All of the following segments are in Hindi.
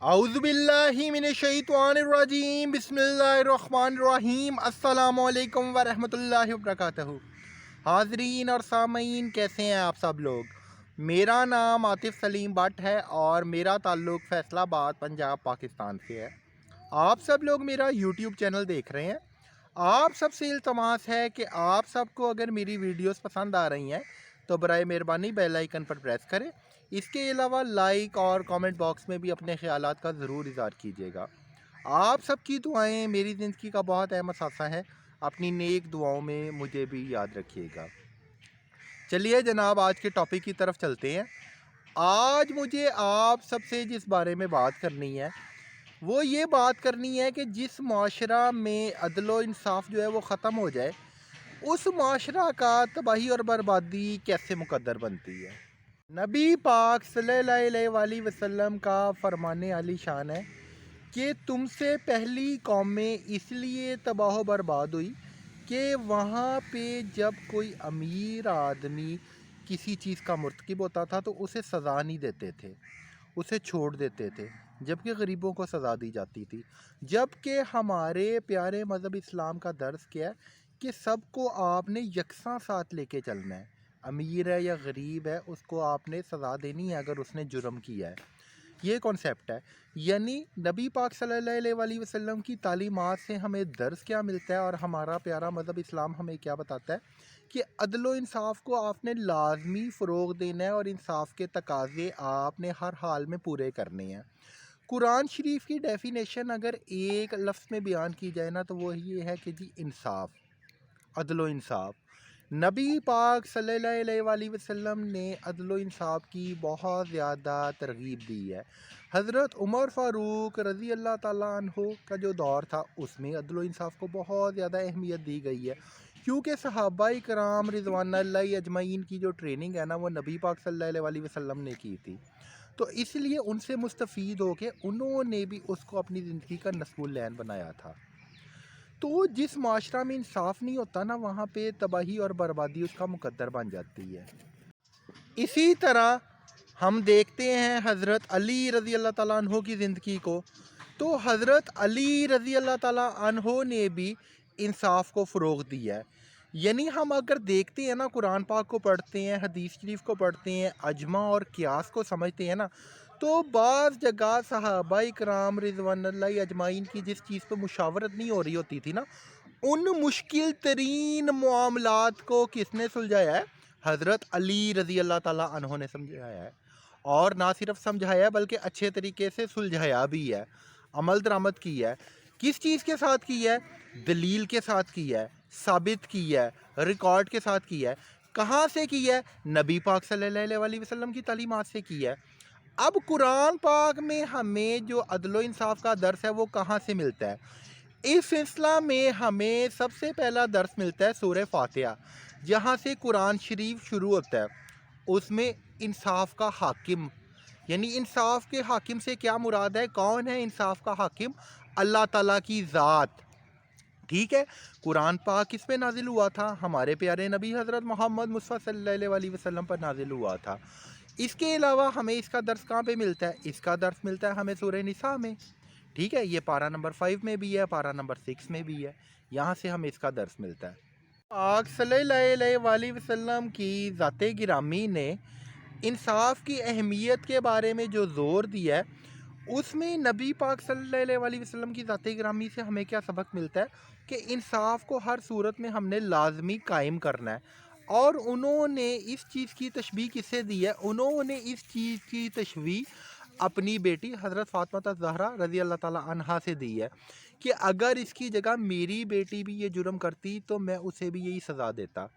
औज़ुबिल्लाहि मिनश्शैतानिर्रजीम बिस्मिल्लाहिर्रहमानिर्रहीम अस्सलामु अलैकुम व रहमतुल्लाहि व बरकातहू। हाज़रीन और सामीन, कैसे हैं आप सब लोग। मेरा नाम आतिफ़ सलीम भट्ट है और मेरा ताल्लुक़ फ़ैसलाबाद पंजाब पाकिस्तान से है। आप सब लोग मेरा यूट्यूब चैनल देख रहे हैं। आप सबसे इल्तमास है कि आप सबको अगर मेरी वीडियोस पसंद आ रही हैं तो बराए मेहरबानी बेल आइकन पर प्रेस करें। इसके अलावा लाइक और कमेंट बॉक्स में भी अपने ख़यालात का ज़रूर इज़हार कीजिएगा। आप सबकी दुआएं मेरी ज़िंदगी का बहुत अहम हिस्सा है। अपनी नेक दुआओं में मुझे भी याद रखिएगा। चलिए जनाब, आज के टॉपिक की तरफ चलते हैं। आज मुझे आप सबसे जिस बारे में बात करनी है वो ये बात करनी है कि जिस माशरा में अदलो इंसाफ जो है वो ख़त्म हो जाए, उस माशरा का तबाही और बर्बादी कैसे मुकद्दर बनती है। नबी पाक सल्लल्लाहु अलैहि वसल्लम का फरमाने आली शान है कि तुमसे पहली कौमें इसलिए तबाह बर्बाद हुई कि वहाँ पे जब कोई अमीर आदमी किसी चीज़ का मुर्तकिब होता था तो उसे सज़ा नहीं देते थे, उसे छोड़ देते थे, जबकि गरीबों को सज़ा दी जाती थी। जबकि हमारे प्यारे मज़हब इस्लाम का दर्स क्या है कि सबको आपने यकसा साथ लेके चलना है। अमीर है या गरीब है, उसको आपने सज़ा देनी है अगर उसने जुर्म किया है। ये कॉन्सेप्ट है। यानी नबी पाक सल्लल्लाहु अलैहि वसल्लम की तालीमात से हमें दर्स क्या मिलता है और हमारा प्यारा मज़हब इस्लाम हमें क्या बताता है कि अदलो इंसाफ को आपने लाजमी फ़रोग़ देना है और इंसाफ के तकाज़े आपने हर हाल में पूरे करने हैं। कुरान शरीफ की डेफिनेशन अगर एक लफ्ज़ में बयान की जाए ना तो वो ये है कि जी इंसाफ, अदलो इंसाफ। नबी पाक सल्लल्लाहु अलैहि वसल्लम ने अदलो इंसाफ की बहुत ज़्यादा तरगीब दी है। हज़रत उमर फ़ारूक रज़ी अल्लाह ताला अन्हो का जो दौर था उसमें अदलो इंसाफ को बहुत ज़्यादा अहमियत दी गई है, क्योंकि सहाबाए किराम रिज़वानुल्लाहि अजमईन की जो ट्रेनिंग है ना वो नबी पाक सल्लल्लाहु अलैहि वसल्लम ने की थी। तो इसलिए उनसे मुस्तफ़ीद होके उन्होंने भी उसको अपनी ज़िंदगी का नस्मुल ऐन बनाया था। तो जिस माशरा में इंसाफ नहीं होता ना, वहाँ पे तबाही और बर्बादी उसका मुकद्दर बन जाती है। इसी तरह हम देखते हैं हज़रत अली रज़ी अल्लाह ताला अन्हो की ज़िंदगी को। तो हज़रत अली रज़ी अल्लाह ताला अन्हो ने भी इंसाफ को फ़रोग़ दिया है। यानी हम अगर देखते हैं ना, कुरान पाक को पढ़ते हैं, हदीस शरीफ को पढ़ते हैं, अजमा और क़ियास को समझते हैं ना, तो बाज़ जगह सहाबाए किराम रिज़वानुल्लाहि अजमाइन की जिस चीज़ पर मुशावरत नहीं हो रही होती थी ना, उन मुश्किल तरीन मामलात को किसने सुलझाया है? हज़रत अली रज़ी अल्लाह ताला अन्हो ने समझाया है। और ना सिर्फ समझाया बल्कि अच्छे तरीके से सुलझाया भी है, अमल दरामद की है। किस चीज़ के साथ की है? दलील के साथ की है, साबित की है, रिकॉर्ड के साथ की है। कहाँ से की है? नबी पाक सल्लल्लाहु अलैहि वसल्लम की तालीमात से की है। अब कुरान पाक में हमें जो अदलो इंसाफ का दर्स है वो कहाँ से मिलता है? इस सिलसिला में हमें सबसे पहला दर्स मिलता है सूरह फातिहा, जहाँ से कुरान शरीफ शुरू होता है। उसमें इंसाफ का हाकिम, यानी इंसाफ के हाकिम से क्या मुराद है? कौन है इंसाफ का हाकिम? अल्लाह ताला की ज़ात। ठीक है। कुरान पाक किस पे नाजिल हुआ था? हमारे प्यारे नबी हज़रत मोहम्मद मुस्तफ़ा सल्लल्लाहु अलैहि वसल्लम पर नाजिल हुआ था। इसके अलावा हमें इसका दर्स कहाँ पे मिलता है? इसका दर्स मिलता है हमें सूरह निसा में। ठीक है, ये पारा नंबर 5 में भी है, पारा नंबर 6 में भी है। यहाँ से हमें इसका दर्स मिलता है। पाक सल्लल्लाहु अलैहि वसल्लम की ज़ाते गिरामी ने इंसाफ की अहमियत के बारे में जो ज़ोर दिया है, उसमें नबी पाक सल्लल्लाहु अलैहि वसल्लम की ज़ाते गिरामी से हमें क्या सबक मिलता है कि इंसाफ को हर सूरत में हमने लाजमी कायम करना है। और उन्होंने इस चीज़ की तशबीह किससे दी है? उन्होंने इस चीज़ की तशबीह अपनी बेटी हज़रत फ़ातिमा ज़हरा रज़ी अल्लाह ताला अन्हा से दी है कि अगर इसकी जगह मेरी बेटी भी ये जुर्म करती तो मैं उसे भी यही सज़ा देता।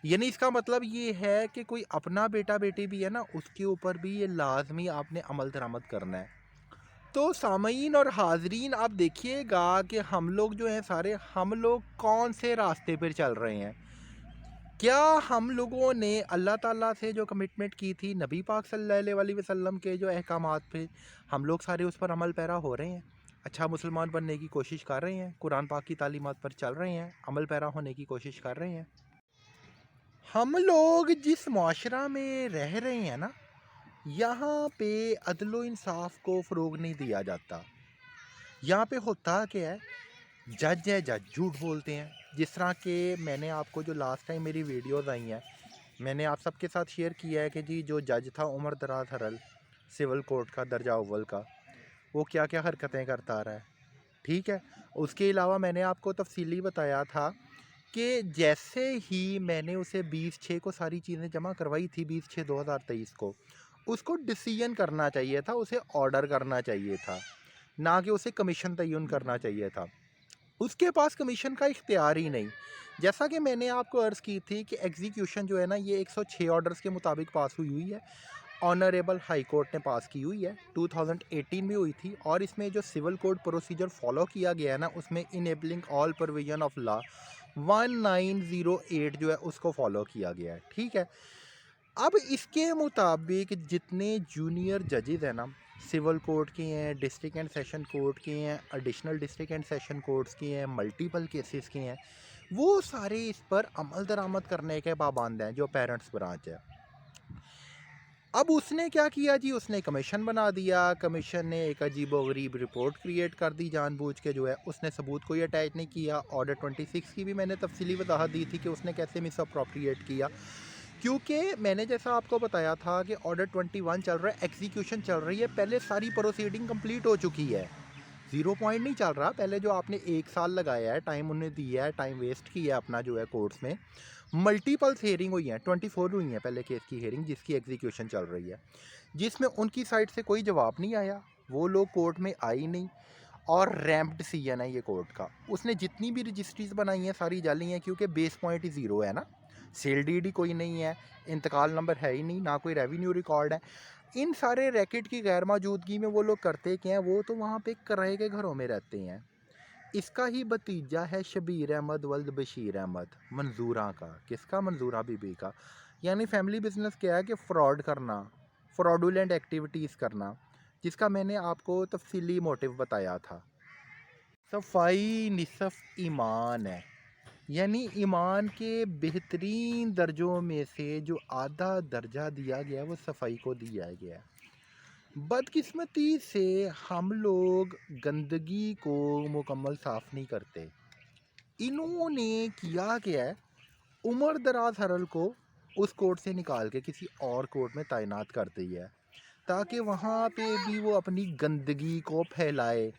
यानी इसका मतलब ये है कि कोई अपना बेटा बेटी भी है ना, उसके ऊपर भी ये लाजमी आपने अमल दरामद करना है। तो सामईन और हाजरीन, आप देखिएगा कि हम लोग जो हैं सारे, हम लोग कौन से रास्ते पर चल रहे हैं। क्या हम लोगों ने अल्लाह ताला से जो कमिटमेंट की थी, नबी पाक सल्लल्लाहु अलैहि वसल्लम के जो अहकामात पे, हम लोग सारे उस पर अमल पैरा हो रहे हैं? अच्छा मुसलमान बनने की कोशिश कर रहे हैं, कुरान पाक की तालीमात पर चल रहे हैं, अमल पैरा होने की कोशिश कर रहे हैं? हम लोग जिस माशरा में रह रहे हैं ना, यहाँ पे अदलो इंसाफ को फ़रोग नहीं दिया जाता। यहाँ पे होता क्या है, जज है, जज झूठ बोलते हैं। जिस तरह के मैंने आपको जो लास्ट टाइम मेरी वीडियोस आई हैं, मैंने आप सबके साथ शेयर किया है कि जी जो जज था उमर दराज हरल सिविल कोर्ट का दर्जा अव्वल का, वो क्या क्या हरकतें करता आ रहा है। ठीक है, उसके अलावा मैंने आपको तफसीली बताया था कि जैसे ही मैंने उसे 20/6 को सारी चीज़ें जमा करवाई थी, 20/6/2023 को, उसको डिसीजन करना चाहिए था, उसे ऑर्डर करना चाहिए था, ना कि उसे कमीशन तयन करना चाहिए था। उसके पास कमीशन का इख्तियार ही नहीं। जैसा कि मैंने आपको अर्ज़ की थी कि एग्जीक्यूशन जो है ना, ये 106 ऑर्डर्स के मुताबिक पास हुई हुई है। ऑनरेबल हाई कोर्ट ने पास की हुई है, 2018 में हुई थी। और इसमें जो सिविल कोड प्रोसीजर फॉलो किया गया है ना, उसमें enabling all provision of law 1908 जो है उसको फॉलो किया गया है। ठीक है, अब इसके मुताबिक जितने जूनियर जजेज़ हैं ना, सिविल कोर्ट के हैं, डिस्ट्रिक्ट एंड सेशन कोर्ट के हैं, additional district and session courts के हैं, मल्टीपल केसेस के हैं, वो सारे इस पर अमल दरामद करने के पाबंद हैं, जो पेरेंट्स ब्रांच है। अब उसने क्या किया जी, उसने कमीशन बना दिया। कमीशन ने एक अजीबोगरीब रिपोर्ट क्रिएट कर दी जानबूझ के, जो है उसने सबूत कोई अटैच नहीं किया। ऑर्डर 26 की भी मैंने तफसीली वजाहत दी थी कि उसने कैसे मिस अप्रोप्रिएट किया, क्योंकि मैंने जैसा आपको बताया था कि ऑर्डर 21 चल रहा है, एग्जीक्यूशन चल रही है, पहले सारी प्रोसीडिंग कंप्लीट हो चुकी है, 0 पॉइंट नहीं चल रहा। पहले जो आपने 1 साल लगाया है, टाइम उन्हें दिया है, टाइम वेस्ट किया है अपना जो है कोर्ट्स में, मल्टीपल्स हेयरिंग हुई हैं, 24 हुई हैं पहले केस की हेयरिंग, जिसकी एग्जीक्यूशन चल रही है, जिसमें उनकी साइड से कोई जवाब नहीं आया, वो लोग कोर्ट में आई नहीं। और रैम्प डिसीजन है ये कोर्ट का। उसने जितनी भी रजिस्ट्रीज बनाई हैं सारी जाली हैं, क्योंकि बेस पॉइंट ही ज़ीरो है ना, सेल डीड ही कोई नहीं है, इंतकाल नंबर है ही नहीं, ना कोई रेवेन्यू रिकॉर्ड है। इन सारे रैकेट की गैर मौजूदगी में वो लोग करते क्या हैं, वो तो वहाँ पे किराए के घरों में रहते हैं। इसका ही भतीजा है शबीर अहमद वल्द बशीर अहमद, मंजूरा का। किसका? मंजूरा बीबी का। यानी फैमिली बिजनेस क्या है कि फ्रॉड करना, फ्रॉडुलेंट एक्टिविटीज़ करना, जिसका मैंने आपको तफसीली मोटिव बताया था। सफाई निसफ ईमान है, यानी ईमान के बेहतरीन दर्जों में से जो आधा दर्जा दिया गया वो सफाई को दिया गया। बदकिस्मती से हम लोग गंदगी को मुकम्मल साफ़ नहीं करते। इन्होंने किया क्या है, उमर दराज हरल को उस कोर्ट से निकाल के किसी और कोर्ट में तैनात कर दिया है, ताकि वहाँ पे भी वो अपनी गंदगी को फैलाए।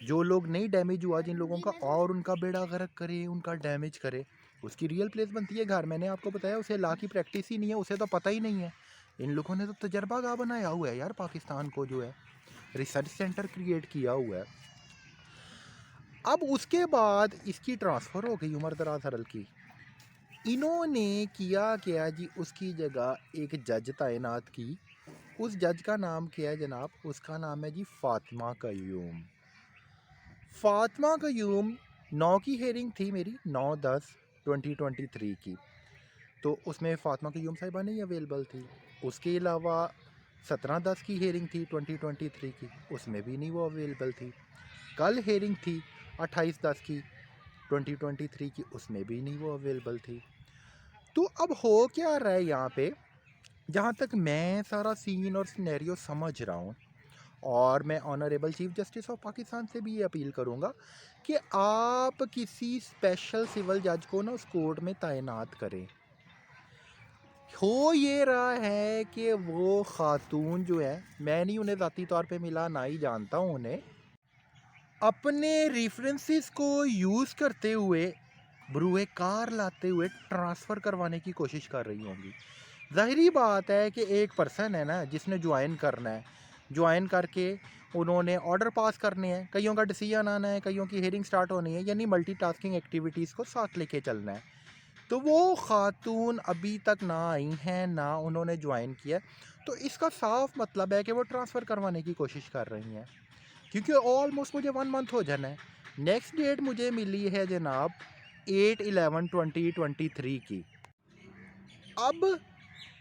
जो लोग नहीं डैमेज हुआ, जिन लोगों का, और उनका बेड़ा गर्क करे, उनका डैमेज करे। उसकी रियल प्लेस बनती है घर। मैंने आपको बताया उसे लॉ की प्रैक्टिस ही नहीं है, उसे तो पता ही नहीं है। इन लोगों ने तो तजर्बा गाह बनाया हुआ है यार, पाकिस्तान को जो है रिसर्च सेंटर क्रिएट किया हुआ है। अब उसके बाद इसकी ट्रांसफ़र हो गई उमर दराज हरल की। इन्होंने किया क्या जी, उसकी जगह एक जज तैनात की। उस जज का नाम क्या है जनाब? उसका नाम है जी फ़ातिमा क़य्यूम। फ़ातिमा क़य्यूम 9 की हेयरिंग थी मेरी, 9/10/2023 की, तो उसमें फ़ातिमा क़य्यूम साहिबा नहीं अवेलेबल थी। उसके अलावा 17/10 की हेयरिंग थी 2023 की, उसमें भी नहीं वो अवेलेबल थी। कल हेयरिंग थी 28/10 की 2023 की, उसमें भी नहीं वो अवेलेबल थी। तो अब हो क्या रहा है यहाँ पे, जहाँ तक मैं सारा सीन और सिनेरियो समझ रहा हूँ, और मैं honourable chief justice of Pakistan से भी ये अपील करूँगा कि आप किसी स्पेशल सिविल जज को ना उस कोर्ट में तैनात करें। हो ये रहा है कि वो खातून जो है, मैं नहीं उन्हें ज़ाती तौर पे मिला, ना ही जानता हूँ उन्हें, अपने रेफरेंसेस को यूज़ करते हुए, बरूए कार लाते हुए ट्रांसफ़र करवाने की कोशिश कर रही होंगी। ज़ाहिरी बात है कि एक पर्सन है ना जिसने ज्वाइन करना है, ज्वाइन करके उन्होंने ऑर्डर पास करने हैं, कईयों का डिसीजन आना है, कईयों की हेयरिंग स्टार्ट होनी है, यानी मल्टीटास्किंग एक्टिविटीज़ को साथ लेके चलना है। तो वो खातून अभी तक ना आई हैं, ना उन्होंने ज्वाइन किया, तो इसका साफ मतलब है कि वो ट्रांसफ़र करवाने की कोशिश कर रही हैं, क्योंकि ऑलमोस्ट मुझे 1 मंथ हो जाना है। नेक्स्ट डेट मुझे मिली है जनाब 8/11/2023 की। अब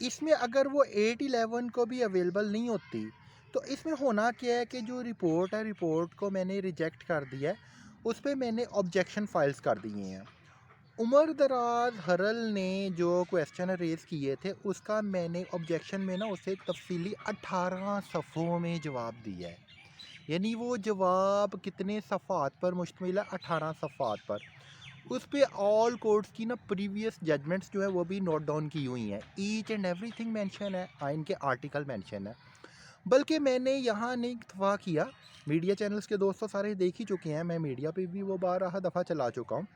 इसमें अगर वो 8/11 को भी अवेलेबल नहीं होती, तो इसमें होना क्या है कि जो रिपोर्ट है, रिपोर्ट को मैंने रिजेक्ट कर दिया है, उस पे मैंने ऑब्जेक्शन फाइल्स कर दिए हैं। उमर दराज हरल ने जो क्वेश्चन रेज़ किए थे उसका मैंने ऑब्जेक्शन में ना उसे तफसीली 18 सफ़ों में जवाब दिया है। यानी वो जवाब कितने सफ़ात पर मुश्तमिल है, 18 सफ़ात पर। उस पे ऑल कोर्ट्स की ना प्रीवियस जजमेंट्स जो है वो भी नोट डाउन की हुई हैं, ईच एंड एवरीथिंग मेंशन है, आइन के आर्टिकल मेंशन है। बल्कि मैंने यहाँ नहीं इत्तफा किया, मीडिया चैनल्स के दोस्तों सारे देख ही चुके हैं, मैं मीडिया पे भी वो 12 दफ़ा चला चुका हूँ।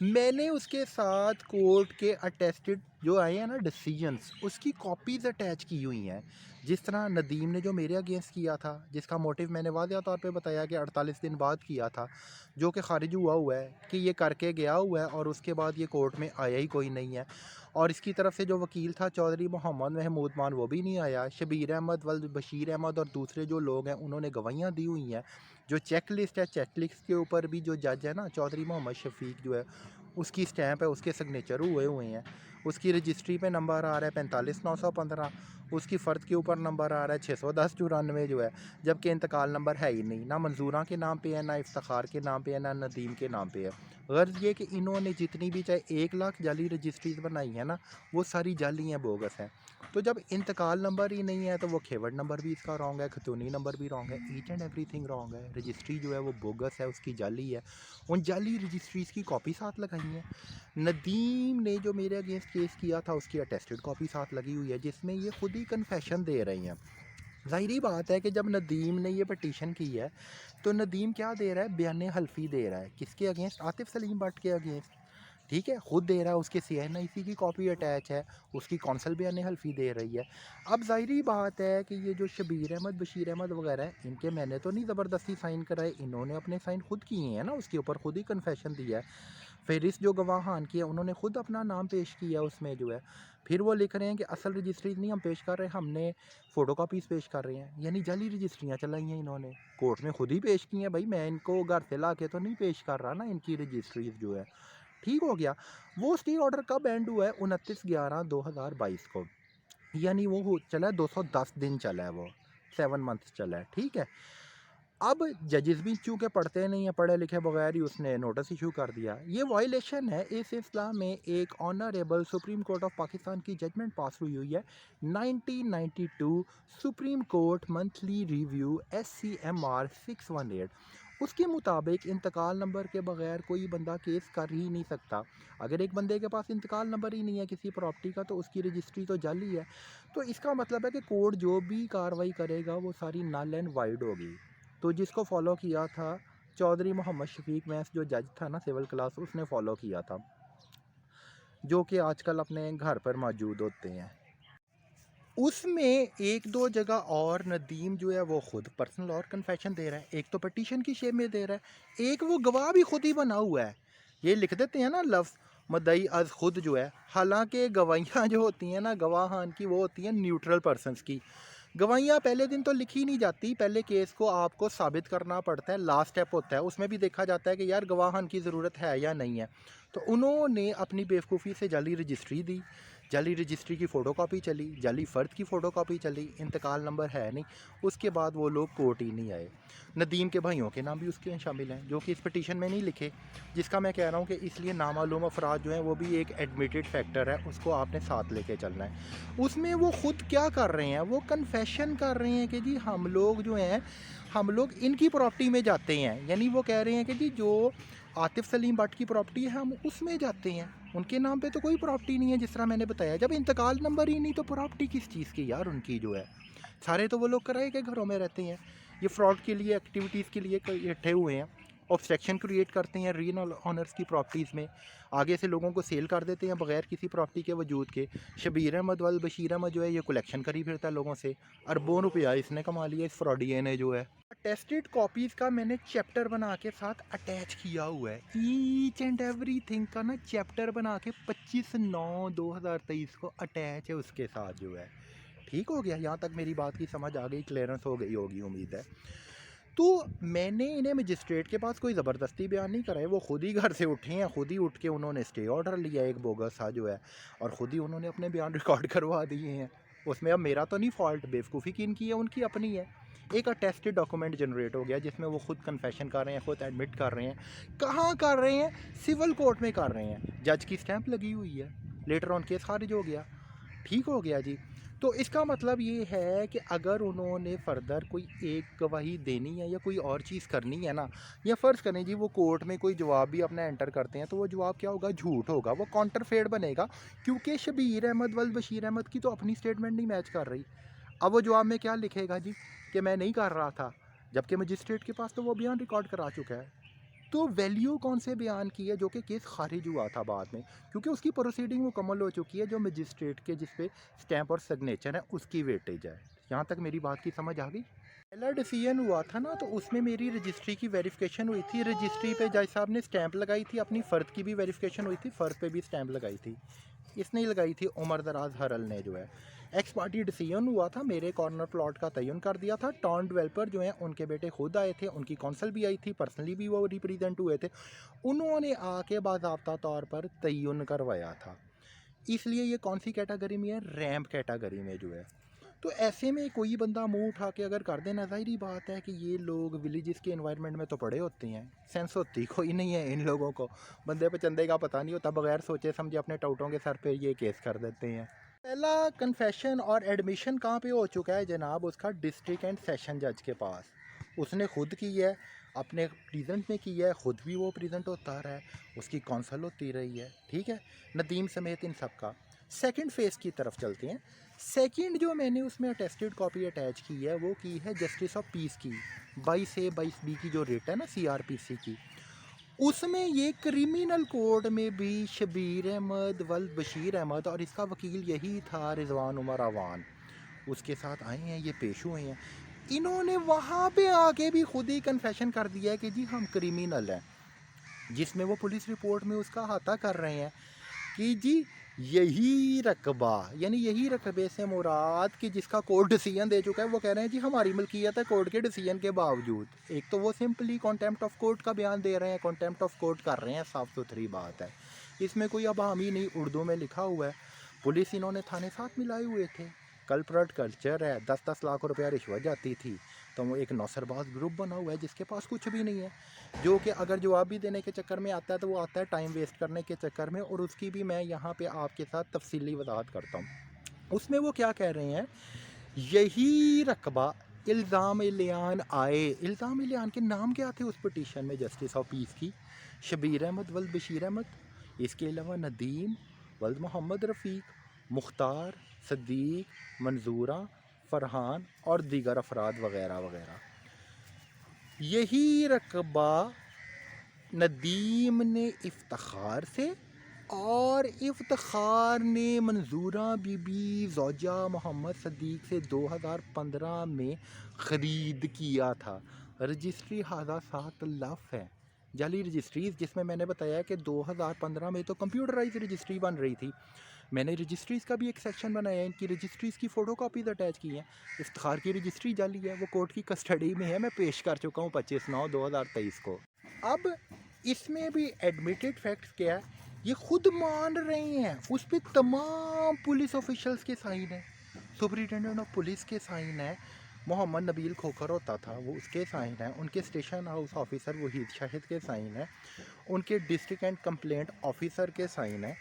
मैंने उसके साथ कोर्ट के अटेस्टेड जो आए हैं ना डिसीजंस, उसकी कॉपीज़ अटैच की हुई हैं। जिस तरह नदीम ने जो मेरे अगेंस्ट किया था, जिसका मोटिव मैंने वाज़ेह तौर पे बताया कि 48 दिन बाद किया था, जो कि ख़ारिज हुआ है कि ये करके गया हुआ है और उसके बाद ये कोर्ट में आया ही कोई नहीं है। और इसकी तरफ से जो वकील था चौधरी मोहम्मद महमूद मान, वो भी नहीं आया। शबीर अहमद वल बशीर अहमद और दूसरे जो लोग हैं उन्होंने गवाहियाँ दी हुई हैं। जो चेक लिस्ट है, चेक लिस्ट के ऊपर भी जो जज है ना चौधरी मोहम्मद शफीक जो है, उसकी स्टैंप है, उसके सिग्नेचर हुए हुए हैं। उसकी रजिस्ट्री पे नंबर आ रहा है 45,915, उसकी फ़र्द के ऊपर नंबर आ रहा है 610 94 जो है, जबकि इंतकाल नंबर है ही नहीं, ना मंजूरा के नाम पे है, ना इफ्तार के नाम पे है, ना नदीम के नाम पे है। गर्ज ये कि इन्होंने जितनी भी चाहे 1 लाख जाली रजिस्ट्रीज बनाई है ना, वो सारी जाली हैं, बोगस हैं। तो जब इंतकाल नंबर ही नहीं है तो वो खेवड़ नंबर भी इसका रॉन्ग है, खतूनी नंबर भी रॉन्ग है, ईच एंड एवरीथिंग रॉन्ग है। रजिस्ट्री जो है वो बोगस है, उसकी जाली है। उन जाली रजिस्ट्रीज़ की कॉपी साथ लगाई है। नदीम ने जो मेरे अगेंस्ट केस किया था उसकी अटेस्टेड कॉपी साथ लगी हुई है, जिसमें ये खुद ही कन्फेशन दे रही हैं। ज़ाहिरी बात है कि जब नदीम ने ये पटिशन की है तो नदीम क्या दे रहा है, बयान हल्फी दे रहा है। किसके अगेंस्ट? आतिफ सलीम भट्ट के अगेंस्ट। ठीक है, खुद दे रहा है, उसके CNIC की कॉपी अटैच है, उसकी कौंसल बयान हल्फी दे रही है। अब ज़ाहिरी बात है कि ये जो शबीर अहमद, बशीर अहमद वगैरह हैं, इनके मैंने तो नहीं ज़बरदस्ती साइन कराए, इन्होंने अपने साइन खुद किए हैं ना, उसके ऊपर खुद ही कन्फेशन दिया है। फ़हरिस्त जो गवाहान की है उन्होंने खुद अपना नाम पेश किया उसमें जो है। फिर वो लिख रहे हैं कि असल रजिस्ट्रीज़ नहीं हम पेश कर रहे, हमने फ़ोटोकॉपीज़ पेश कर रहे हैं। यानी जाली रजिस्ट्रियाँ चलाई हैं इन्होंने, कोर्ट में खुद ही पेश की हैं। भाई मैं इनको घर से ला के तो नहीं पेश कर रहा ना इनकी रजिस्ट्रीज़ जो है। ठीक हो गया। वो स्टे ऑर्डर कब एंड हुआ है? 29/11/2022 को। यानी वो हो चला है 210 दिन चला है वो, 7 मंथ्स चला है, ठीक है। अब जजेस भी चूँकि पढ़ते नहीं हैं, पढ़े लिखे बगैर ही उसने नोटिस इशू कर दिया। ये वायलेशन है इस सिलसिला में एक honourable supreme court of Pakistan की जजमेंट पास हुई हुई है, 1992 supreme court monthly review SCMR 618। उसके मुताबिक इंतकाल नंबर के बगैर कोई बंदा केस कर ही नहीं सकता। अगर एक बंदे के पास इंतकाल नंबर ही नहीं है किसी प्रॉपर्टी का तो उसकी रजिस्ट्री तो जाली है। तो इसका मतलब है कि कोर्ट जो भी कार्रवाई करेगा वो सारी नल एंड वाइड होगी। तो जिसको फॉलो किया था चौधरी मोहम्मद शफीक मैस जो जज था ना सिविल क्लास, उसने फॉलो किया था, जो कि आजकल अपने घर पर मौजूद होते हैं। उसमें एक दो जगह और नदीम जो है वो खुद पर्सनल और कन्फेशन दे रहा है, एक तो पटिशन की शेप में दे रहा है, एक वो गवाह भी खुद ही बना हुआ है। ये लिख देते हैं ना लफ्ज़ मदई अज खुद जो है, हालांकि गवाहियाँ जो होती हैं ना गवाहान की, वो होती हैं न्यूट्रल पर्सनस की। गवाहियाँ पहले दिन तो लिखी नहीं जाती, पहले केस को आपको साबित करना पड़ता है, लास्ट स्टेप होता है, उसमें भी देखा जाता है कि यार गवाहान की ज़रूरत है या नहीं है। तो उन्होंने अपनी बेवकूफ़ी से जाली रजिस्ट्री दी, जाली रजिस्ट्री की फ़ोटोकॉपी चली, जाली फ़र्द की फ़ोटोकॉपी चली, इंतकाल नंबर है नहीं। उसके बाद वो लोग कोर्ट ही नहीं आए। नदीम के भाइयों के नाम भी उसके शामिल हैं जो कि इस पटिशन में नहीं लिखे, जिसका मैं कह रहा हूँ कि इसलिए नामालूम अफराद जो हैं वो भी एक एडमिटेड फैक्टर है, उसको आपने साथ लेके चलना है। उसमें वो खुद क्या कर रहे हैं, वो कन्फेशन कर रहे हैं कि जी हम लोग जो हैं, हम लोग इनकी प्रॉपर्टी में जाते हैं। यानी वो कह रहे हैं कि जी जो आतिफ सलीम भट्ट की प्रॉपर्टी है हम उसमें जाते हैं, उनके नाम पे तो कोई प्रॉपर्टी नहीं है। जिस तरह मैंने बताया, जब इंतकाल नंबर ही नहीं तो प्रॉपर्टी किस चीज़ की यार उनकी जो है। सारे तो वो लोग किराए के घरों में रहते हैं। ये फ्रॉड के लिए, एक्टिविटीज़ के लिए इकट्ठे हुए हैं, ऑब्स्ट्रक्शन क्रिएट करते हैं रीन ऑनर्स की प्रॉपर्टीज़ में, आगे से लोगों को सेल कर देते हैं बगैर किसी प्रॉपर्टी के वजूद के। शबीर अहमद वल बशीर अहमद जो है ये कलेक्शन करी फिरता है लोगों से, अरबों रुपया इसने कमा लिया इस फ्रॉडिये ने जो है। टेस्टेड कॉपीज़ का मैंने चैप्टर बना के साथ अटैच किया हुआ है, ईच एंड एवरीथिंग का ना चैप्टर बना के 25/9/2023 को अटैच है उसके साथ जो है। ठीक हो गया, यहाँ तक मेरी बात की समझ आ गई, क्लियरेंस हो गई होगी उम्मीद है। तो मैंने इन्हें मजिस्ट्रेट के पास कोई ज़बरदस्ती बयान नहीं कराए, वो खुद ही घर से उठे हैं, खुद ही उठ के उन्होंने स्टे ऑर्डर लिया एक बोगस सा जो है, और ख़ुद ही उन्होंने अपने बयान रिकॉर्ड करवा दिए हैं। उसमें अब मेरा तो नहीं फॉल्ट, बेवकूफ़ी की इनकी है, उनकी अपनी है। एक अटेस्टेड डॉक्यूमेंट जनरेट हो गया जिसमें वो खुद कन्फेशन कर रहे हैं, खुद एडमिट कर रहे हैं। कहाँ कर रहे हैं? सिविल कोर्ट में कर रहे हैं, जज की स्टैंप लगी हुई है, लेटर ऑन केस खारिज हो गया, ठीक हो गया जी। तो इसका मतलब ये है कि अगर उन्होंने फर्दर कोई एक गवाही देनी है या कोई और चीज़ करनी है ना, या फ़र्ज़ करें जी वो कोर्ट में कोई जवाब भी अपना एंटर करते हैं, तो वो जवाब क्या होगा? झूठ होगा, वो काउंटरफेड बनेगा, क्योंकि शबीर अहमद वल बशीर अहमद की तो अपनी स्टेटमेंट नहीं मैच कर रही। अब वो जवाब में क्या लिखेगा जी? कि मैं नहीं कर रहा था, जबकि मजिस्ट्रेट के पास तो वो बयान रिकॉर्ड करा चुका है। तो वैल्यू कौन से बयान की है जो कि केस खारिज हुआ था बाद में, क्योंकि उसकी प्रोसीडिंग मुकम्मल हो चुकी है, जो मजिस्ट्रेट के जिस पे स्टैंप और सिग्नेचर है उसकी वेटेज है। यहाँ तक मेरी बात की समझ आ गई? पहला डिसीजन हुआ था ना, तो उसमें मेरी रजिस्ट्री की वेरिफिकेशन हुई थी, रजिस्ट्री पे जज साहब ने स्टैंप लगाई थी, अपनी फ़र्द की भी वेरिफिकेशन हुई थी, फ़र्द पे भी स्टैंप लगाई थी। इसने ही लगाई थी, उमर दराज हरल ने जो है। एक्स पार्टी डिसीजन हुआ था, मेरे कॉर्नर प्लॉट का तयन कर दिया था। टाउन डेवलपर जो हैं उनके बेटे खुद आए थे, उनकी कौंसल भी आई थी, पर्सनली भी वो रिप्रेजेंट हुए थे, उन्होंने आके बाज़ाब्ता तौर पर तयन करवाया था। इसलिए ये कौन सी कैटेगरी में है? रैंप कैटेगरी में जो है। तो ऐसे में कोई बंदा मुंह उठा के अगर कर देना, ज़ाहिरी बात है कि ये लोग विलेजेस के एनवायरनमेंट में तो पड़े होते हैं, सेंस होती कोई नहीं है इन लोगों को, बंदे पे चंदे का पता नहीं होता, बगैर सोचे समझे अपने टाउटों के सर पे ये केस कर देते हैं। पहला कन्फेशन और एडमिशन कहाँ पे हो चुका है जनाब? उसका डिस्ट्रिक्ट एंड सेशन जज के पास। उसने खुद की है, अपने प्रेजेंट में की है, खुद भी वो प्रेजेंट होता रहा है, उसकी कौंसल होती रही है, ठीक है, नदीम समेत इन सब का। सेकंड फेज़ की तरफ चलते हैं। सेकंड जो मैंने उसमें अटेस्टेड कॉपी अटैच की है वो की है जस्टिस ऑफ पीस की, 22A 22B की जो रेट है ना CRPC की, उसमें ये क्रिमिनल कोड में भी शबीर अहमद वल बशीर अहमद और इसका वकील यही था रिजवान उमर अवान, उसके साथ आए हैं, ये पेश हुए हैं। इन्होंने वहाँ पे आके भी खुद ही कन्फेशन कर दिया है कि जी हम क्रिमिनल हैं, जिसमें वो पुलिस रिपोर्ट में उसका हाथा कर रहे हैं कि जी यही रकबा, यानी यही रकबे से मुराद कि जिसका कोर्ट डिसीजन दे चुका है, वो कह रहे हैं जी हमारी मिल्कियत है कोर्ट के डिसीजन के बावजूद। एक तो वो सिंपली कॉन्टेम्प्ट ऑफ कोर्ट का बयान दे रहे हैं, कॉन्टेम्प्ट ऑफ कोर्ट कर रहे हैं, साफ सुथरी बात है, इसमें कोई अब हामी नहीं, उर्दू में लिखा हुआ है। पुलिस इन्होंने थाने साथ मिलाए हुए थे, कल्परेट कल्चर है, 10-10 लाख रुपया रिश्वत जाती थी, तो वो एक नौसरबाज ग्रुप बना हुआ है जिसके पास कुछ भी नहीं है, जो कि अगर जवाब भी देने के चक्कर में आता है तो वो आता है टाइम वेस्ट करने के चक्कर में, और उसकी भी मैं यहाँ पे आपके साथ तफसीली वजाहत करता हूँ। उसमें वो क्या कह रहे हैं, यही रकबा इल्ज़ाम इलियान आए, इल्ज़ाम इलियान के नाम क्या थे उस पटिशन में जस्टिस ऑफ पीस की? शबीर अहमद वल बशीर अहमद, इसके अलावा नदीम वल मोहम्मद रफ़ीक, मुख्तार, सदीक, मंजूरा, फ़रहान और दीगर अफराद वगैरह वगैरह। यही रकबा नदीम ने इफ्तिखार से और इफ्तिखार ने मंजूरा बीबी ज़ौजा मोहम्मद सदीक से 2015 में ख़रीद किया था। रजिस्ट्री हाजा सात लफ है, जाली रजिस्ट्रीज़, जिसमें मैंने बताया कि 2015 में तो कंप्यूटराइज रजिस्ट्री बन रही थी। मैंने रजिस्ट्रीज़ का भी एक सेक्शन बनाया है, इनकी रजिस्ट्रीज़ की फ़ोटो कापीज़ अटैच की हैं। इफ्तिखार की रजिस्ट्री जाली है, वो कोर्ट की कस्टडी में है, मैं पेश कर चुका हूँ 25/9/2023 को। अब इसमें भी एडमिटेड फैक्ट्स क्या है, ये खुद मान रहे हैं, उस पर तमाम पुलिस ऑफिशल्स के साइन है, सुपरिटेंडेंट ऑफ पुलिस के साइन है, मोहम्मद नबील खोखर होता था वो, उसके साइन है, उनके station house officer Waheed Shahid के साइन है, उनके डिस्ट्रिक्ट एंड कंप्लेंट ऑफिसर के साइन है,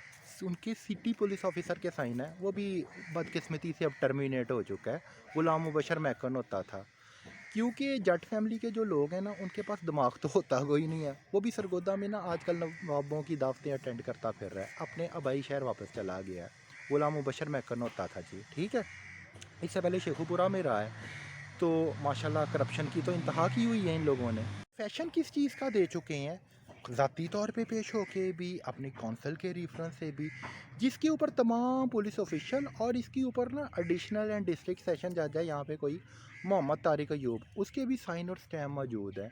उनके सिटी पुलिस ऑफिसर के साइन है, वो भी बदकिस्मती से अब टर्मिनेट हो चुका है, गुलाम मुबशर मैकन होता था। क्योंकि जट फैमिली के जो लोग हैं ना, उनके पास दिमाग तो होता कोई नहीं है, वो भी सरगोदा में ना आजकल नवाबों की दावतें अटेंड करता फिर रहा है, अपने आबाई शहर वापस चला गया है। गुलाम मुबशर मैकन होता था जी, ठीक है, इससे पहले शेखुपुरा में रहा है। तो माशाल्लाह करप्शन की तो इंतहा की हुई है इन लोगों ने। फैशन किस चीज़ का दे चुके हैं, ज़ाती तौर पे पेश होके भी, अपनी कौंसल के रेफरेंस से भी, जिसके ऊपर तमाम पुलिस ऑफिशियल और इसके ऊपर ना एडिशनल एंड डिस्ट्रिक्ट सेशन जज है यहाँ पे कोई मोहम्मद तारिक अयूब, उसके भी साइन और स्टैम्प मौजूद है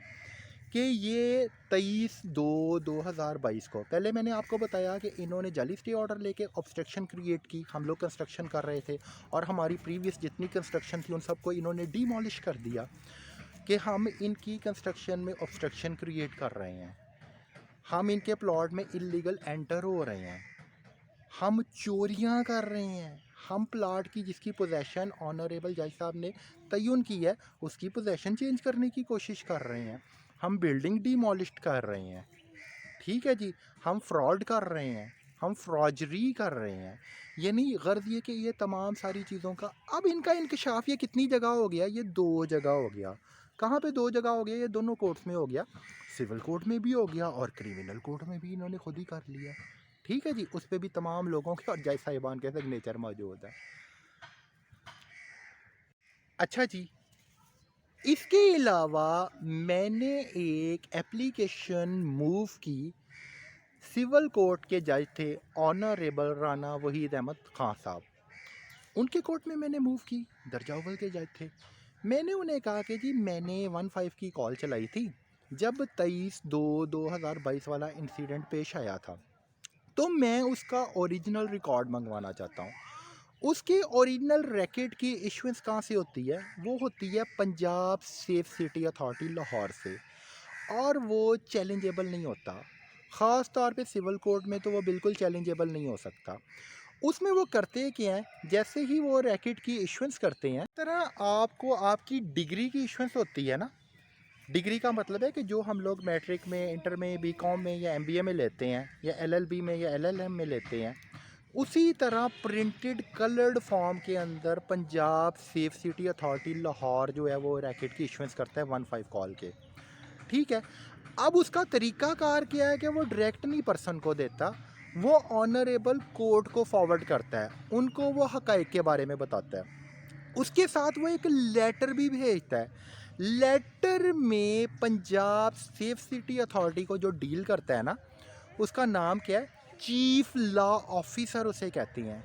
कि ये 23/2/2022 को, पहले मैंने आपको बताया कि इन्होंने जाली स्टे ऑर्डर लेके ऑब्स्ट्रक्शन क्रिएट की, हम लोग कंस्ट्रक्शन कर रहे थे और हमारी प्रीवियस जितनी कंस्ट्रक्शन थी उन सबको इन्होंने डीमोलिश कर दिया कि हम इनकी कंस्ट्रक्शन में ऑब्स्ट्रक्शन क्रिएट कर रहे हैं, हम इनके प्लॉट में इलीगल एंटर हो रहे हैं, हम चोरियां कर रहे हैं, हम प्लाट की जिसकी पोजेसन ऑनरेबल जज साहब ने तयन की है उसकी पोजेसन चेंज करने की कोशिश कर रहे हैं, हम बिल्डिंग डिमोलिश्ड कर रहे हैं, ठीक है जी, हम फ्रॉड कर रहे हैं, हम फ्रॉजरी कर रहे हैं। यानी गर्ज ये कि ये तमाम सारी चीज़ों का अब इनका इंकशाफ ये कितनी जगह हो गया, ये 2 जगह हो गया। कहाँ पे 2 जगह हो गया, ये दोनों कोर्ट्स में हो गया, सिविल कोर्ट में भी हो गया और क्रिमिनल कोर्ट में भी इन्होंने खुद ही कर लिया। ठीक है जी, उस पर भी तमाम लोगों के और जज साहिबान के सिग्नेचर मौजूद है। अच्छा जी, इसके अलावा मैंने एक एप्लीकेशन मूव की, सिविल कोर्ट के जज थे ऑनरेबल राना वहीद अहमद खान साहब, उनके कोर्ट में मैंने मूव की, दर्जा अव्वल के जज थे। मैंने उन्हें कहा कि जी मैंने 15 की कॉल चलाई थी जब 23/2/2022 वाला इंसिडेंट पेश आया था, तो मैं उसका ओरिजिनल रिकॉर्ड मंगवाना चाहता हूँ। उसके ओरिजिनल रैकेट की इशुएंस कहाँ से होती है, वो होती है Punjab safe city authority Lahore से, और वो चैलेंजेबल नहीं होता। ख़ास तौर पे सिविल कोर्ट में तो वो बिल्कुल चैलेंजेबल नहीं हो सकता। उसमें वो करते क्या हैं, जैसे ही वो रैकेट की इशुएंस करते हैं, तरह आपको आपकी डिग्री की इशुएंस होती है ना। डिग्री का मतलब है कि जो हम लोग मैट्रिक में, इंटर में, बीकॉम में या एमबीए में लेते हैं या एलएलबी में या एलएलएम में लेते हैं, उसी तरह प्रिंटेड कलर्ड फॉर्म के अंदर Punjab safe city authority Lahore जो है वो रैकेट की इशुएंस करता है 15 कॉल के। ठीक है, अब उसका तरीकाकार क्या है कि वो डायरेक्ट नहीं पर्सन को देता, वो ऑनरेबल कोर्ट को फॉरवर्ड करता है, उनको वो हकाइक के बारे में बताता है। उसके साथ वो एक लेटर भी भेजता है। लेटर में पंजाब सेफ सिटी अथॉरिटी को जो डील करता है ना, उसका नाम क्या है, चीफ लॉ ऑफिसर उसे कहते हैं।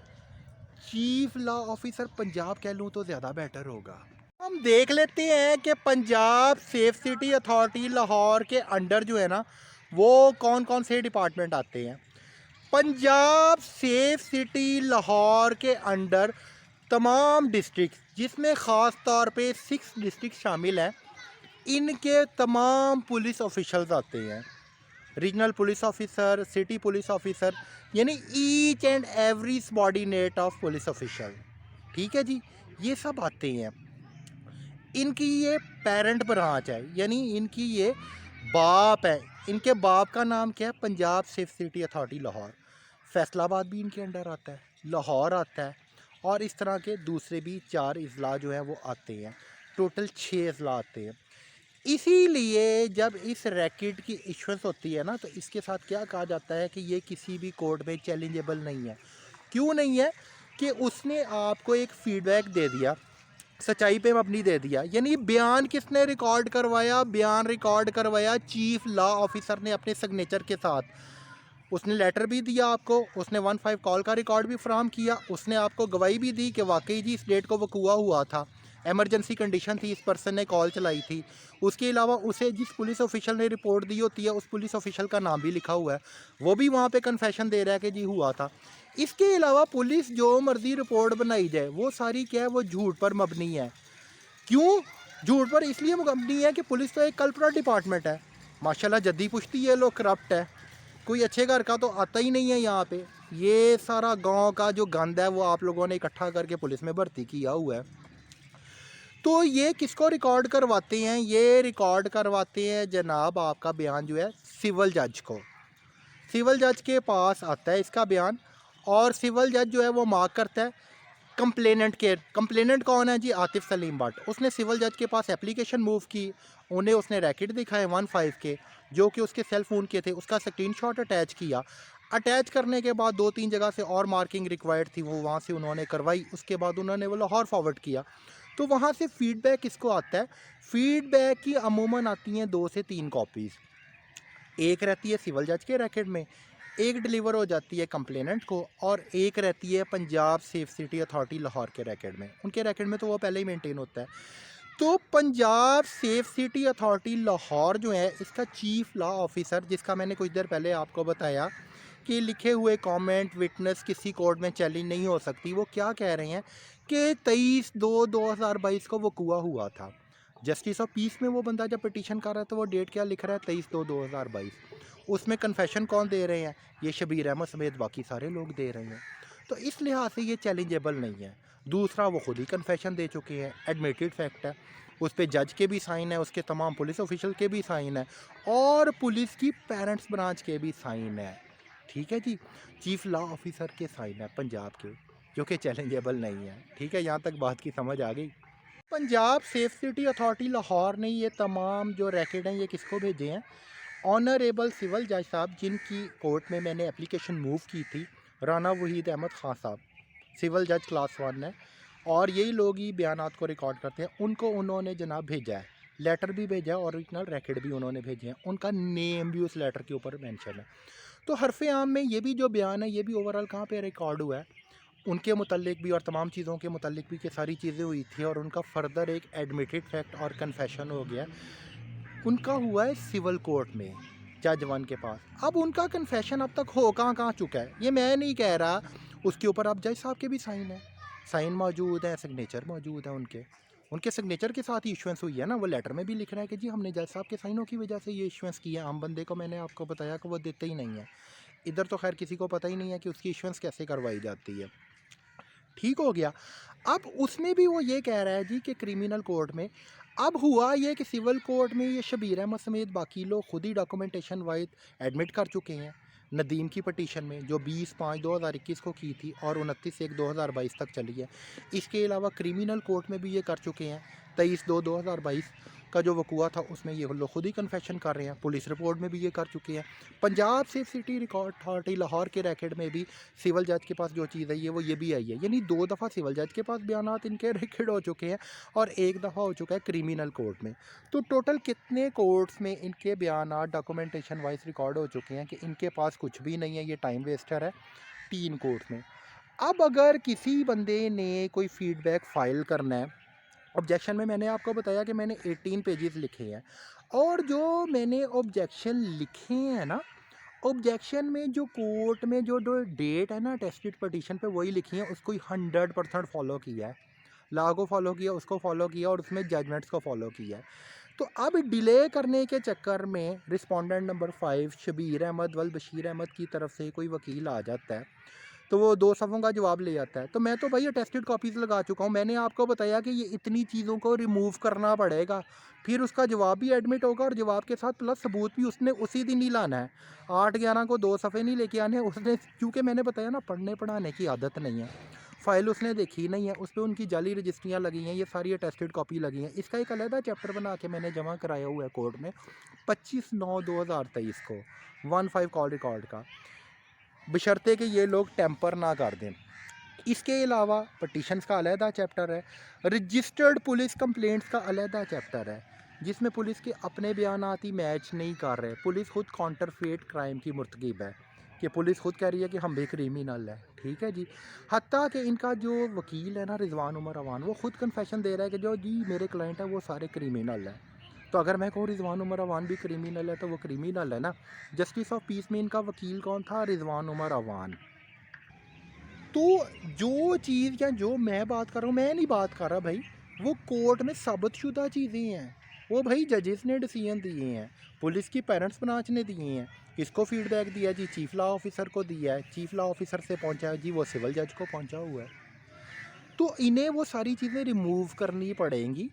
चीफ लॉ ऑफिसर पंजाब कह लूँ तो ज़्यादा बेटर होगा। हम देख लेते हैं कि Punjab safe city authority Lahore के अंडर जो है ना, वो कौन कौन से डिपार्टमेंट आते हैं। पंजाब सेफ सिटी लाहौर के अंडर तमाम डिस्ट्रिक्ट, जिसमें ख़ास तौर पे 6 डिस्ट्रिक्ट शामिल हैं, इनके तमाम पुलिस ऑफिशल्स आते हैं। Regional police officer, city police officer, यानी each and every subordinate of police officer. ठीक है जी, ये सब आते हैं। इनकी ये पेरेंट ब्रांच है, यानी इनकी ये बाप है। इनके बाप का नाम क्या है, Punjab safe city authority Lahore. Faisalabad भी इनके अंडर आता है, लाहौर आता है, और इस तरह के दूसरे भी 4 अजला जो हैं वो आते हैं। टोटल 6 अजला आते हैं। इसीलिए जब इस रैकेट की इशुएंस होती है ना, तो इसके साथ क्या कहा जाता है कि ये किसी भी कोर्ट में चैलेंजेबल नहीं है। क्यों नहीं है, कि उसने आपको एक फीडबैक दे दिया, सच्चाई पे मबनी दे दिया। यानी बयान किसने रिकॉर्ड करवाया, बयान रिकॉर्ड करवाया चीफ लॉ ऑफिसर ने अपने सिग्नेचर के साथ। उसने लेटर भी दिया आपको, उसने 15 कॉल का रिकॉर्ड भी फराहम किया, उसने आपको गवाही भी दी कि वाकई जी इस डेट को वकूआ हुआ था, एमरजेंसी कंडीशन थी, इस पर्सन ने कॉल चलाई थी। उसके अलावा उसे जिस पुलिस ऑफिशियल ने रिपोर्ट दी होती है, उस पुलिस ऑफिशियल का नाम भी लिखा हुआ है, वो भी वहाँ पे कन्फेशन दे रहा है कि जी हुआ था। इसके अलावा पुलिस जो मर्जी रिपोर्ट बनाई जाए, वो सारी क्या है, वो झूठ पर मबनी है। क्यों झूठ पर इसलिए मबनी है कि पुलिस तो एक कल्परेट डिपार्टमेंट है। माशाल्लाह जद्दी पुश्ती ये लोग करप्ट है, कोई अच्छे घर का तो आता ही नहीं है यहाँ पे। ये सारा गांव का जो गंद है वो आप लोगों ने इकट्ठा करके पुलिस में भर्ती किया हुआ है। तो ये किसको रिकॉर्ड करवाते हैं, ये रिकॉर्ड करवाते हैं जनाब आपका बयान जो है सिविल जज को। सिविल जज के पास आता है इसका बयान, और सिविल जज जो है वो मार्क करता है कंप्लेनेंट के। कंप्लेनेंट कौन है जी, आतिफ सलीम भट्ट। उसने सिविल जज के पास एप्लीकेशन मूव की, उन्हें उसने रैकेट दिखाए 15 के, जो कि उसके सेल फ़ोन के थे, उसका स्क्रीनशॉट अटैच किया। अटैच करने के बाद 2-3 जगह से और मार्किंग रिक्वायर्ड थी, वो वहाँ से उन्होंने करवाई। उसके बाद उन्होंने वो लाहौर फॉरवर्ड किया। तो वहाँ से फ़ीडबैक किसको आता है, फ़ीडबैक की अमूमन आती हैं 2 से 3 कॉपीज़। एक रहती है सिविल जज के रैकेट में, एक डिलीवर हो जाती है कंप्लेनेंट को, और एक रहती है Punjab safe city authority Lahore के रैकेट में। उनके रैकेट में तो वो पहले ही मेंटेन होता है। तो Punjab safe city authority Lahore जो है, इसका चीफ लॉ ऑफिसर, जिसका मैंने कुछ देर पहले आपको बताया कि लिखे हुए कमेंट विटनेस किसी कोर्ट में चैलेंज नहीं हो सकती, वो क्या कह रहे हैं कि 23/2/2022 को वकूआ हुआ था। जस्टिस ऑफ पीस में वो बंदा जब पिटीशन कर रहा है तो वो डेट क्या लिख रहा है, 23/2/2022। उसमें कन्फेशन कौन दे रहे हैं, ये शबीर अहमद समेत बाकी सारे लोग दे रहे हैं। तो इस लिहाज से ये चैलेंजेबल नहीं है। दूसरा, वो खुद ही कन्फेशन दे चुके हैं, एडमिटेड फैक्ट है, उस पर जज के भी साइन है, उसके तमाम पुलिस ऑफिशियल के भी साइन है और पुलिस की पेरेंट्स ब्रांच के भी साइन है। ठीक है जी, चीफ लॉ ऑफिसर के साइन है पंजाब के, जो कि चैलेंजेबल नहीं है। ठीक है, यहाँ तक बात की समझ आ गई। Punjab safe city authority Lahore ने ये तमाम जो रैकेट हैं ये किसको भेजे हैं? ऑनरेबल सिविल जज साहब, जिनकी कोर्ट में मैंने एप्लीकेशन मूव की थी, राना वहीद अहमद खान साहब, सिविल जज क्लास 1 है, और यही लोग ही बयानात को रिकॉर्ड करते हैं, उनको उन्होंने जनाब भेजा है, लेटर भी भेजा है, ओरिजिनल रैकेट भी उन्होंने भेजे हैं, उनका नेम भी उस लेटर के ऊपर मेंशन है। तो हरफ आम में ये भी जो बयान है ये भी ओवरऑल कहाँ पे रिकॉर्ड हुआ है, उनके मुतल्लिक भी और तमाम चीज़ों के मुतल्लिक भी, कि सारी चीज़ें हुई थी और उनका फर्दर एक एडमिटेड फैक्ट और कन्फेशन हो गया। उनका हुआ है सिविल कोर्ट में जज 1 के पास। अब उनका कन्फेशन अब तक हो कहाँ चुका है ये मैं नहीं कह रहा, उसके ऊपर अब जज साहब के भी साइन है, साइन मौजूद है, सिग्नेचर मौजूद है, उनके सिग्नेचर के साथ ही इशुएंस हुई है ना। वो लेटर में भी लिख रहा है कि जी हमने जज साहब के साइनों की वजह से ये इशुएंस किया। आम बंदे को मैंने आपको बताया कि वो देते ही नहीं है, इधर तो खैर किसी को पता ही नहीं है कि उसकी इशुएंस कैसे करवाई जाती है। ठीक हो गया। अब उसमें भी वो ये कह रहा है जी कि क्रिमिनल कोर्ट में अब हुआ ये कि सिविल कोर्ट में ये शबीर अहमद समेत बाकी लोग खुद ही डॉक्यूमेंटेशन वाइज एडमिट कर चुके हैं नदीम की पटिशन में, जो 20/5/2021 को की थी और 29/1/2022 तक चली है। इसके अलावा क्रिमिनल कोर्ट में भी ये कर चुके हैं। 23/2/2022 का जो वकूआ था उसमें ये लोग खुद ही कन्फेशन कर रहे हैं, पुलिस रिपोर्ट में भी ये कर चुके हैं। Punjab safe city record authority Lahore के रैकेट में भी सिविल जज के पास जो चीज़ है ये भी आई है, यानी 2 दफ़ा सिविल जज के पास बयानात इनके रिकॉर्ड हो चुके हैं और 1 दफ़ा हो चुका है क्रिमिनल कोर्ट में। तो टोटल कितने कोर्ट्स में इनके बयानात डॉक्यूमेंटेशन वाइज रिकॉर्ड हो चुके हैं कि इनके पास कुछ भी नहीं है, ये टाइम वेस्टर है। 3 कोर्ट्स में। अब अगर किसी बंदे ने कोई फीडबैक फ़ाइल करना है, ऑब्जेक्शन में मैंने आपको बताया कि मैंने 18 पेजेस लिखे हैं, और जो मैंने ऑब्जेक्शन लिखे हैं ना, ऑब्जेक्शन में जो कोर्ट में जो डेट है ना टेस्टेड पटिशन पे वही लिखी है, उसको 100% फॉलो किया है, लॉ को फॉलो किया, उसको फॉलो किया और उसमें जजमेंट्स को फॉलो किया है। तो अब डिले करने के चक्कर में रिस्पोंडेंट नंबर 5 शबीर अहमद वल बशीर अहमद की तरफ से कोई वकील आ जाता है, तो वो 2 सफ़ों का जवाब ले जाता है। तो मैं तो भाई अटेस्टेड कॉपीज़ लगा चुका हूँ, मैंने आपको बताया कि ये इतनी चीज़ों को रिमूव करना पड़ेगा, फिर उसका जवाब भी एडमिट होगा और जवाब के साथ प्लस सबूत भी उसने उसी दिन ही लाना है। 8/11 को 2 सफ़े नहीं लेके आने उसने, क्योंकि मैंने बताया ना पढ़ने पढ़ाने की आदत नहीं है। फ़ाइल उसने देखी नहीं है, उस पर उनकी जाली रजिस्ट्रियाँ लगी हैं, ये सारी अटेस्टेड कॉपी लगी हैं। इसका एक अलहदा चैप्टर बना के मैंने जमा कराया हुआ है कोर्ट में 25/9/2023 को 15 कॉल रिकॉर्ड का, बशर्ते कि ये लोग टेम्पर ना कर दें। इसके अलावा पटिशन्स का अलहदा चैप्टर है, रजिस्टर्ड पुलिस कंप्लेंट्स का अलहदा चैप्टर है, जिसमें पुलिस के अपने बयानात ही मैच नहीं कर रहे। पुलिस खुद काउंटरफेट क्राइम की मुर्तकिब है, कि पुलिस खुद कह रही है कि हम भी क्रिमिनल है। ठीक है जी, हत्ता कि इनका जो वकील है ना रिजवान उमर अवान, वो खुद कन्फेशन दे रहा है कि जो जी मेरे क्लाइंट है वो सारे क्रिमिनल हैं। तो अगर मैं कहूँ रिजवान उमर अवान भी क्रिमिनल है तो वो क्रिमिनल है ना। जस्टिस ऑफ पीस में इनका वकील कौन था? रिजवान उमर अवान। तो जो चीज़ या जो मैं बात कर रहा हूँ, मैं नहीं बात कर रहा भाई, वो कोर्ट में साबितशुदा चीज़ें हैं, वो भाई जजेस ने डिसीजन दिए हैं, पुलिस की पेरेंट्स ब्रांच ने दिए हैं। किसको फीडबैक दिया जी? चीफ लॉ ऑफिसर को दिया है, चीफ लॉ ऑफिसर से पहुंचा है जी वो सिविल जज को पहुंचा हुआ है। तो इन्हें वो सारी चीज़ें रिमूव करनी पड़ेंगी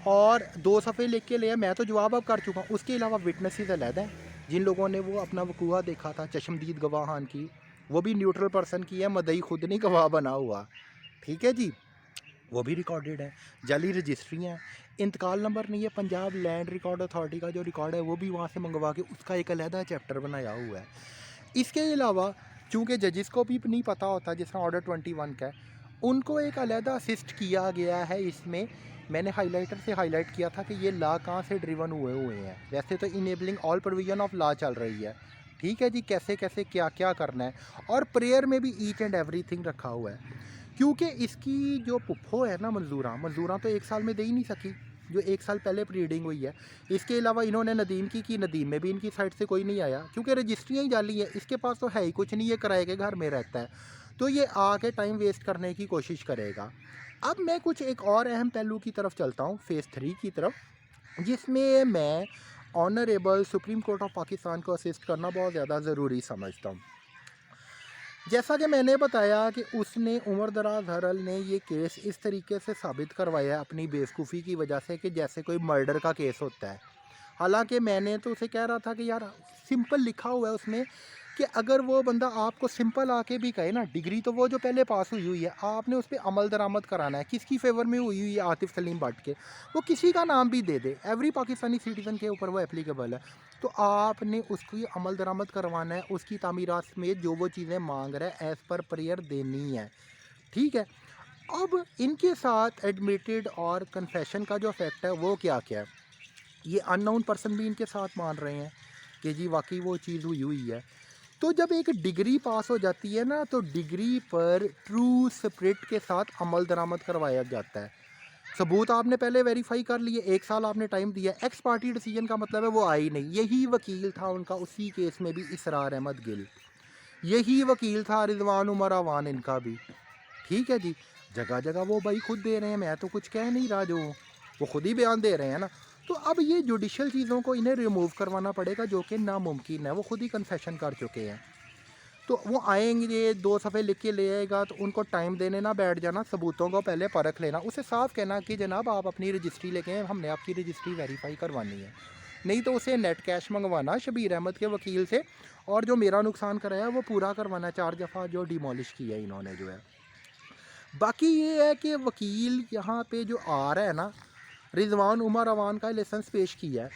और 2 सफ़े लिख के ले, मैं तो जवाब अब कर चुका हूँ। उसके अलावा विटनेसेस अलहदा हैं, जिन लोगों ने वो अपना वकूआ देखा था, चश्मदीद गवाहान की, वो भी न्यूट्रल पर्सन की है, मदई खुद नहीं गवाह बना हुआ। ठीक है जी, वो भी रिकॉर्डेड है। जाली रजिस्ट्री हैं, इंतकाल नंबर नहीं है, पंजाब लैंड रिकॉर्ड अथॉरिटी का जो रिकॉर्ड है वो भी वहाँ से मंगवा के उसका एक अलहदा चैप्टर बनाया हुआ है। इसके अलावा चूँकि जजिस को भी नहीं पता होता, जिस तरह ऑर्डर 21 का है, उनको एक अलहदा असिस्ट किया गया है। इसमें मैंने हाइलाइटर से हाईलाइट किया था कि ये लॉ कहाँ से ड्रिवन हुए हैं। वैसे तो enabling all provision of law चल रही है, ठीक है जी, कैसे कैसे क्या क्या करना है, और प्रेयर में भी ईच एंड एवरीथिंग रखा हुआ है। क्योंकि इसकी जो पुप्पो है ना मंजूरा तो 1 साल में दे ही नहीं सकी, जो 1 साल पहले प्रीडिंग हुई है। इसके अलावा इन्होंने नदीम की नदीम में भी इनकी साइड से कोई नहीं आया, क्योंकि रजिस्ट्रियाँ ही जाली है, इसके पास तो है ही कुछ नहीं, ये किराए के घर में रहता है, तो ये आके टाइम वेस्ट करने की कोशिश करेगा। अब मैं कुछ एक और अहम पहलू की तरफ चलता हूँ, फेज़ 3 की तरफ, जिसमें मैं honourable supreme court of Pakistan को असिस्ट करना बहुत ज़्यादा ज़रूरी समझता हूँ। जैसा कि मैंने बताया कि उसने उमर दराज हरल ने ये केस इस तरीके से साबित करवाया अपनी बेवकूफ़ी की वजह से कि जैसे कोई मर्डर का केस होता है। हालांकि मैंने तो उसे कह रहा था कि यार सिंपल लिखा हुआ है उसमें कि अगर वो बंदा आपको सिंपल आके भी कहे ना, डिग्री तो वो जो पहले पास हुई हुई है, आपने उस पर अमल दरामद कराना है। किसकी फेवर में हुई हुई है? आतिफ सलीम भट्ट के। वो किसी का नाम भी दे दे, एवरी पाकिस्तानी सिटीज़न के ऊपर वो एप्लीकेबल है। तो आपने उसकी अमल दरामद करवाना है, उसकी तामीरात समेत जो वो चीज़ें मांग रहा है एज़ पर प्रेयर देनी है। ठीक है। अब इनके साथ एडमिटेड और कन्फेशन का जो फैक्ट है वो क्या क्या है, ये अननोन पर्सन भी इनके साथ मान रहे हैं कि जी वाकई वो चीज़ हुई हुई है। तो जब एक डिग्री पास हो जाती है ना, तो डिग्री पर ट्रू स्पिरिट के साथ अमल दरामद करवाया जाता है। सबूत आपने पहले वेरीफाई कर लिए, 1 साल आपने टाइम दिया। एक्स पार्टी डिसीजन का मतलब है वो आई नहीं। यही वकील था उनका उसी केस में भी, इसरार अहमद गिल। यही वकील था रिजवान उमर अवान इनका भी। ठीक है जी। जगह जगह वो भाई खुद दे रहे हैं, मैं तो कुछ कह नहीं रहा, जो वो खुद ही बयान दे रहे हैं ना। तो अब ये जुडिशल चीज़ों को इन्हें रिमूव करवाना पड़ेगा, जो कि नामुमकिन है। वो खुद ही कन्फेशन कर चुके हैं। तो वो आएंगे, 2 सफ़े लिख के ले आएगा, तो उनको टाइम देने ना बैठ जाना, सबूतों को पहले परख लेना। उसे साफ कहना कि जनाब आप अपनी रजिस्ट्री लेके आए, हमने आपकी रजिस्ट्री वेरीफाई करवानी है। नहीं तो उसे नेट कैश मंगवाना शबीर अहमद के वकील से, और जो मेरा नुकसान कराया वो पूरा करवाना, 4 दफ़ा जो डिमोलिश किया इन्होंने जो है। बाकी ये है कि वकील यहाँ पे जो आ रहा है ना, रिजवान उमर अवान का लाइसेंस पेश किया है।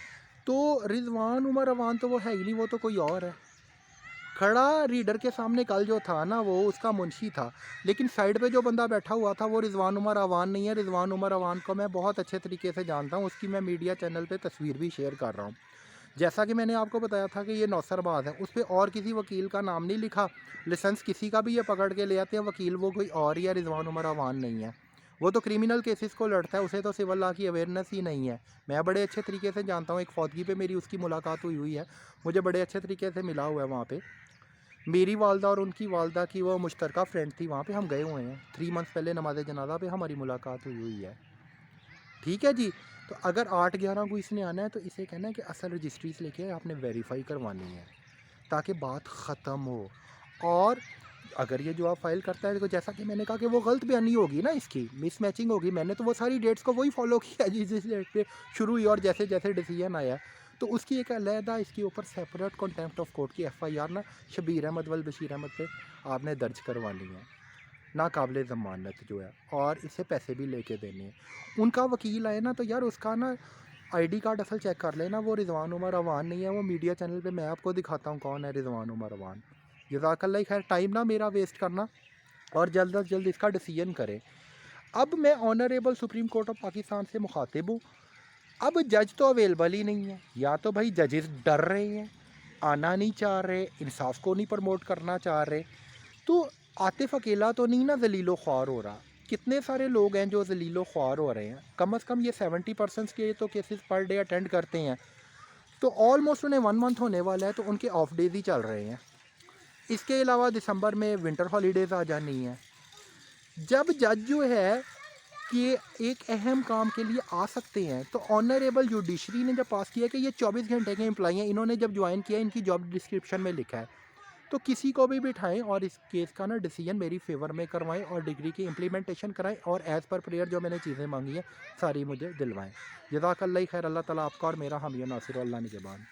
तो रिजवान उमर अवान तो वो है ही नहीं, वो तो कोई और है। खड़ा रीडर के सामने कल जो था ना, वो उसका मुंशी था। लेकिन साइड पे जो बंदा बैठा हुआ था वो रिजवान उमर अवान नहीं है। रिजवान उमर अवान को मैं बहुत अच्छे तरीके से जानता हूँ, उसकी मैं मीडिया चैनल पे तस्वीर भी शेयर कर रहा हूँ। जैसा कि मैंने आपको बताया था कि ये नौसरबाज है, उस पर और किसी वकील का नाम नहीं लिखा। लाइसेंस किसी का भी ये पकड़ के ले आते हैं वकील, वो कोई और ही है, रिजवान उमर अवान नहीं है। वो तो क्रिमिनल केसेस को लड़ता है, उसे तो सिविल लॉ की अवेयरनेस ही नहीं है। मैं बड़े अच्छे तरीके से जानता हूँ, एक फौतगी पे मेरी उसकी मुलाकात हुई हुई है, मुझे बड़े अच्छे तरीके से मिला हुआ है वहाँ पे। मेरी वालदा और उनकी वालदा की वो मुश्तरका फ्रेंड थी, वहाँ पे हम गए हुए हैं। 3 मंथ्स पहले नमाज जनाजा पे हमारी मुलाकात हुई हुई है। ठीक है जी। तो अगर 8/11 को इसने आना है तो इसे कहना है कि असल रजिस्ट्रीज लेके आपने वेरीफाई करवानी है, ताकि बात ख़त्म हो। और अगर ये जो आप फाइल करता है, तो जैसा कि मैंने कहा कि वो गलत बयानी होगी ना, इसकी मिस मैचिंग होगी। मैंने तो वो सारी डेट्स को वही फॉलो किया जिस डेट पे शुरू हुई और जैसे जैसे डिसीजन आया। तो उसकी एक अलहदा इसके ऊपर सेपरेट कंटेम्प्ट ऑफ कोर्ट की FIR ना शबीर अहमद वल बशीर अहमद पे आपने दर्ज करवानी है, नाकाबिले ज़मानत जो है, और इसे पैसे भी लेके देने हैं। उनका वकील आए ना, तो यार उसका ना ID कार्ड असल चेक कर लेना, वो रिजवान उमर अवान नहीं है। वो मीडिया चैनल पे मैं आपको दिखाता हूँ कौन है रिजवान उमर अवान। जज़ाकल्लाह खैर, टाइम ना मेरा वेस्ट करना, और जल्द अज जल्द इसका डिसीजन करें। अब मैं honourable supreme court of Pakistan से मुखातिब हूँ। अब जज तो अवेलेबल ही नहीं है, या तो भाई जजेस डर रहे हैं, आना नहीं चाह रहे, इंसाफ को नहीं प्रमोट करना चाह रहे। तो आतिफ अकेला तो नहीं ना जलीलो ख्वार हो रहा, कितने सारे लोग हैं जो जलीलो ख्वार हो रहे हैं। कम अज़ कम ये 70% के तो केसेस पर डे अटेंड करते हैं। तो ऑलमोस्ट उन्हें 1 मंथ होने वाला है, तो उनके ऑफ डेज ही चल रहे हैं। इसके अलावा दिसंबर में विंटर हॉलीडेज़ आ जानी है। जब जज जो है कि एक अहम काम के लिए आ सकते हैं, तो ऑनरेबल जुडिशरी ने जब पास किया कि ये 24 घंटे के एम्प्लॉई हैं, इन्होंने जब ज्वाइन किया, इनकी जॉब डिस्क्रिप्शन में लिखा है, तो किसी को भी बिठाएं और इस केस का ना डिसीजन मेरी फेवर में करवाएं, और डिग्री की इम्प्लीमेंटेशन कराएं, और एज़ पर प्रेयर जो मैंने चीज़ें मांगी हैं सारी मुझे दिलवाएं। जज़ाकल्लाह खैर। अल्लाह ताला आपका और मेरा हामी नासिर अल्लाह निगहबान।